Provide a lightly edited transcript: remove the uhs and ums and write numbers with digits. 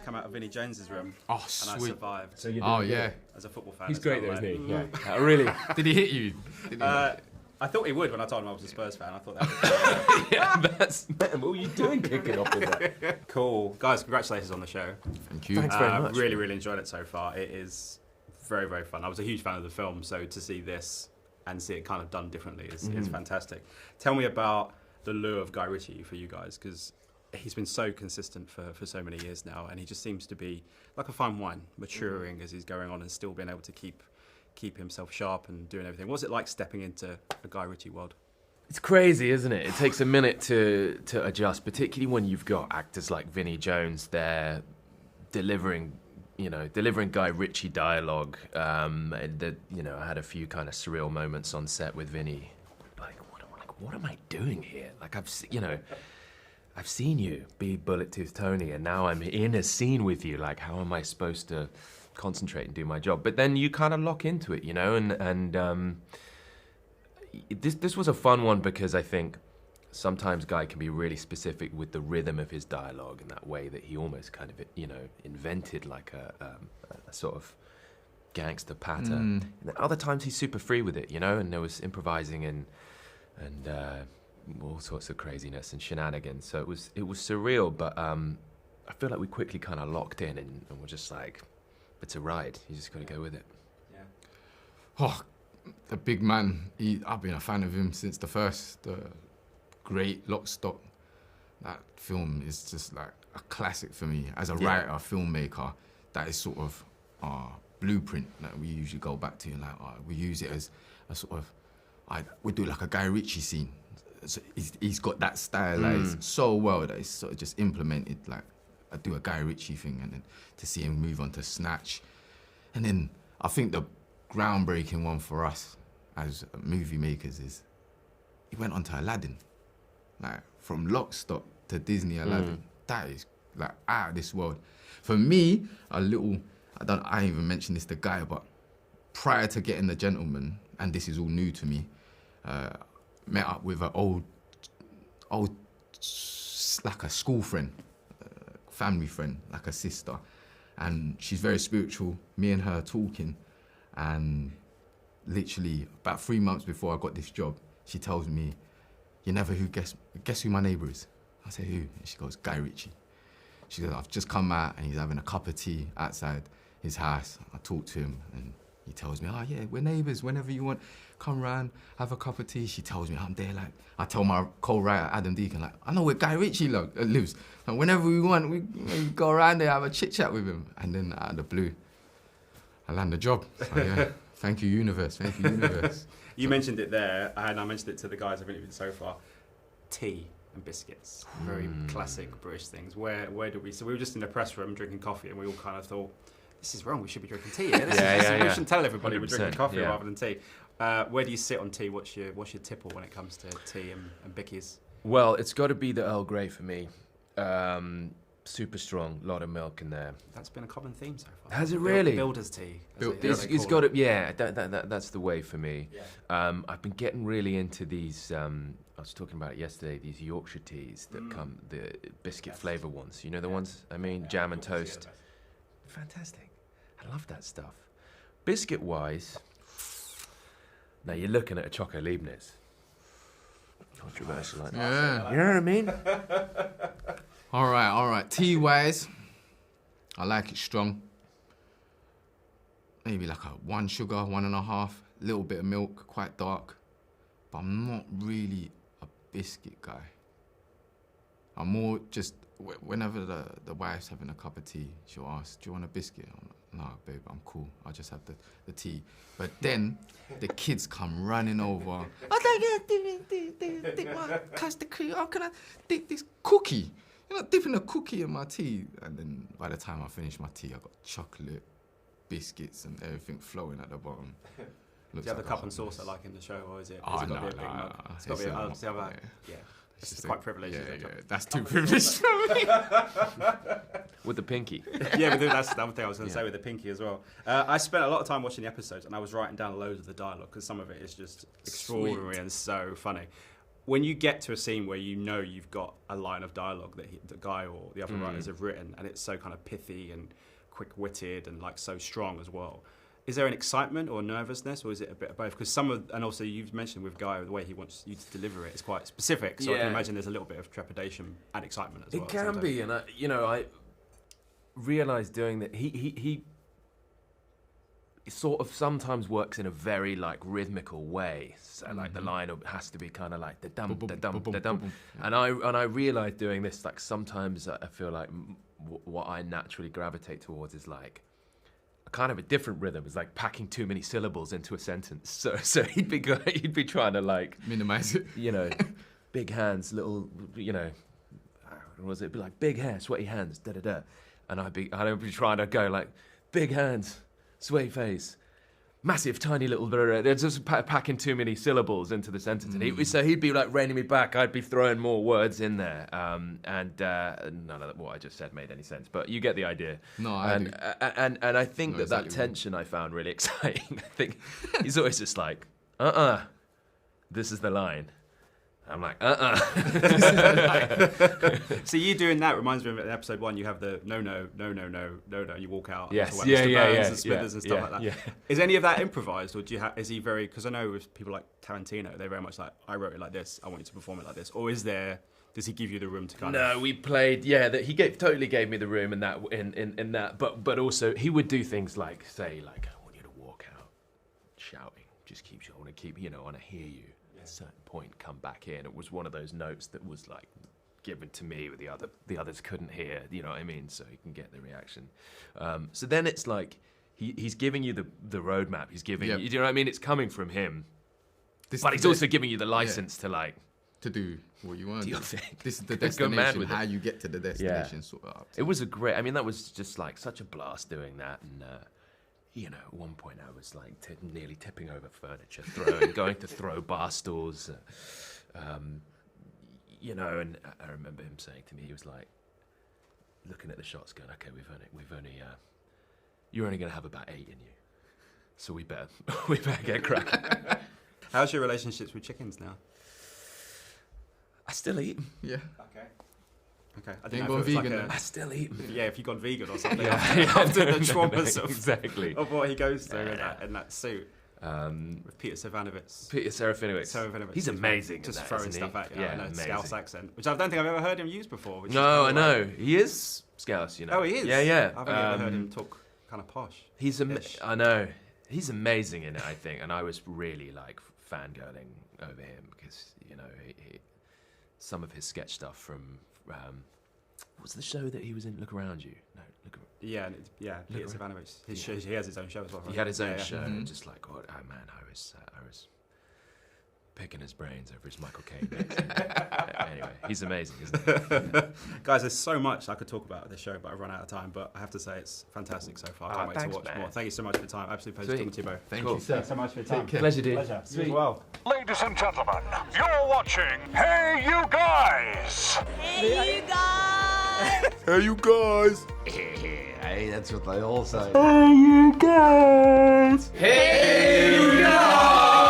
just come out of Vinnie Jones's room. Oh, and sweet. I survived. So you As a football fan. He's it's great though, kind of isn't he? like, Yeah. Really. Did he hit you? I thought he would when I told him I was a Spurs fan. I thought that was Yeah, that's what are you doing kicking off with that? cool. Guys, congratulations on the show. Thank you. Thanks very much. Really, really enjoyed it so far. It is very, very fun. I was a huge fan of the film, so to see this and see it kind of done differently is fantastic. Tell me about the lure of Guy Ritchie for you guys, because he's been so consistent for so many years now, and he just seems to be like a fine wine, maturing as he's going on and still being able to keep himself sharp and doing everything. What's it like stepping into a Guy Ritchie world? It's crazy, isn't it? It takes a minute to adjust, particularly when you've got actors like Vinnie Jones there delivering Guy Ritchie dialogue. I had a few kind of surreal moments on set with Vinnie. What am I doing here? Like, I've seen you be Bullet Tooth Tony, and now I'm in a scene with you. Like, how am I supposed to concentrate and do my job? But then you kind of lock into it, and this was a fun one because I think sometimes Guy can be really specific with the rhythm of his dialogue in that way that he almost kind of, invented like a sort of gangster patter. And then other times he's super free with it, and there was improvising and all sorts of craziness and shenanigans. So it was surreal, but I feel like we quickly kind of locked in and we're just like, it's a ride. You just got to go with it. Yeah. Oh, the big man. I've been a fan of him since the great Lock, Stock. That film is just like a classic for me. As a writer, filmmaker, that is sort of our blueprint that we usually go back to. And we use it as a sort of, we do like a Guy Ritchie scene. So he's got that stylized so well that it's sort of just implemented. Like, I do a Guy Ritchie thing, and then to see him move on to Snatch. And then I think the groundbreaking one for us as movie makers is he went on to Aladdin. Like, from Lock, Stock to Disney Aladdin. That is like out of this world. For me, I ain't even mentioned this to Guy, but prior to getting The Gentleman, and this is all new to me, met up with an old, like a school friend, family friend, like a sister. And she's very spiritual, me and her talking. And literally about 3 months before I got this job, she tells me, you never guess who my neighbour is? I say, who? And she goes, Guy Ritchie. She goes, I've just come out and he's having a cup of tea outside his house. I talk to him and he tells me, oh yeah, we're neighbours, whenever you want, come round, have a cup of tea. She tells me I'm there, like, I tell my co-writer, Adam Deacon, like, I know where Guy Ritchie lives. And whenever we want, we go around there, have a chit chat with him. And then out of the blue, I land the job. So yeah, thank you, universe, thank you, universe. You mentioned it there, and I mentioned it to the guys I've interviewed so far. Tea and biscuits, very classic British things. Where do we? So we were just in the press room drinking coffee, and we all kind of thought, this is wrong. We should be drinking tea. We shouldn't tell everybody we're drinking coffee rather than tea. Where do you sit on tea? What's your tipple when it comes to tea and bickies? Well, it's got to be the Earl Grey for me. Super strong, lot of milk in there. That's been a common theme so far. Has it really? Builder's tea. It's got to, yeah. That's the way for me. Yeah. I've been getting really into these. I was talking about it yesterday. These Yorkshire teas that come, the biscuit flavour ones. You know the ones? I mean, jam and toast. Fantastic. I love that stuff. Biscuit-wise, now you're looking at a Choco Leibniz. Controversial like that. Yeah. You know what I mean? All right. Tea-wise, I like it strong. Maybe like a 1 sugar, 1.5, little bit of milk, quite dark. But I'm not really a biscuit guy. I'm more just, whenever the wife's having a cup of tea, she'll ask, do you want a biscuit? I'm like, no, babe, I'm cool. I'll just have the tea. But then the kids come running over. Catch the cream. How can I dip this cookie? You're not dipping a cookie in my tea. And then by the time I finish my tea, I got chocolate, biscuits, and everything flowing at the bottom. Do you have the cup and saucer like in the show, or is it? Has it got to be a big mug? It's got to be yeah. It's just quite privileged. Yeah. That's too privileged for me. With the pinky. Yeah, but that's the other thing I was going to say with the pinky as well. I spent a lot of time watching the episodes, and I was writing down loads of the dialogue because some of it is just extraordinary and so funny. when you get to a scene where you know you've got a line of dialogue that the guy or the other writers have written, and it's so kind of pithy and quick-witted and like so strong as well, is there an excitement or nervousness, or is it a bit of both? Because and also you've mentioned with Guy, the way he wants you to deliver it is quite specific, so I can imagine there's a little bit of trepidation and excitement as well. It can be, and I realised doing that, he sort of sometimes works in a very like rhythmical way. So like the line has to be kind of like the dum da dum da dum. And I realised doing this, like sometimes I feel like what I naturally gravitate towards is like kind of a different rhythm. It's like packing too many syllables into a sentence. So he'd be trying to like minimize it. You know, big hands, little, you know, what was it? Be like big hair, sweaty hands, da da da. And I'd be trying to go like big hands, sweaty face, massive tiny little bit. Just packing too many syllables into the sentence. And he'd be like reining me back. I'd be throwing more words in there. And none of what I just said made any sense. But you get the idea. No, and I think that tension I found really exciting. I think he's always just like, this is the line. I'm like, So you doing that reminds me of episode 1. You have the no, you walk out. Yes, and Smithers and stuff like that. Yeah. Is any of that improvised, or is he very? Because I know with people like Tarantino, they're very much like, I wrote it like this. I want you to perform it like this. Or does he give you the room to kind of? No, we played. Yeah, that he totally gave me the room in that. In that, but also he would do things like say like, I want you to walk out shouting. Just keep. I want to keep. I want to hear you. At a certain point, come back in. It was one of those notes that was like given to me, with the others couldn't hear. You know what I mean? So he can get the reaction. So then it's like he's giving you the roadmap. He's giving you. You know what I mean? It's coming from him, but he's also giving you the license to like to do what you want. This is the destination. How you get to the destination. Sort of. It was a great. I mean, that was just like such a blast doing that. And at one point I was like nearly tipping over furniture, going to throw bar stools, and I remember him saying to me, he was like, looking at the shots, going, "Okay, you're only going to have about 8 in you, so we better get cracking." How's your relationships with chickens now? I still eat them. Yeah. Okay. I didn't know if it was I still eat them. Yeah, if you've gone vegan or something. After the traumas exactly. of what he goes through in that suit. With Peter Serafinowicz. He's amazing. Just throwing stuff at you in a amazing. Scouse accent, which I don't think I've ever heard him use before. No, I know. He is Scouse, Oh, he is? Yeah. I've only ever heard him talk kind of posh. I know. He's amazing in it, I think. And I was really like fangirling over him because, some of his sketch stuff from... what's the show that he was in? Look Around You. No, look. Yeah, Peter Serafinowicz. He has his own show as well. Right? He had his own show. Mm-hmm. Just like, I was picking his brains over his Michael Caine bits. Anyway, he's amazing, isn't he? Guys, there's so much I could talk about this show, but I've run out of time. But I have to say, it's fantastic so far. I can't wait to watch more. Thank you so much for your time. Absolute pleasure talking to you both. Thank you, sir. Thanks so much for your time. Pleasure, dude. Pleasure. You as well. Ladies and gentlemen, you're watching Hey You Guys! Hey, you guys! Hey, you guys! Hey, that's what they all say. Hey, you guys! Hey, you guys!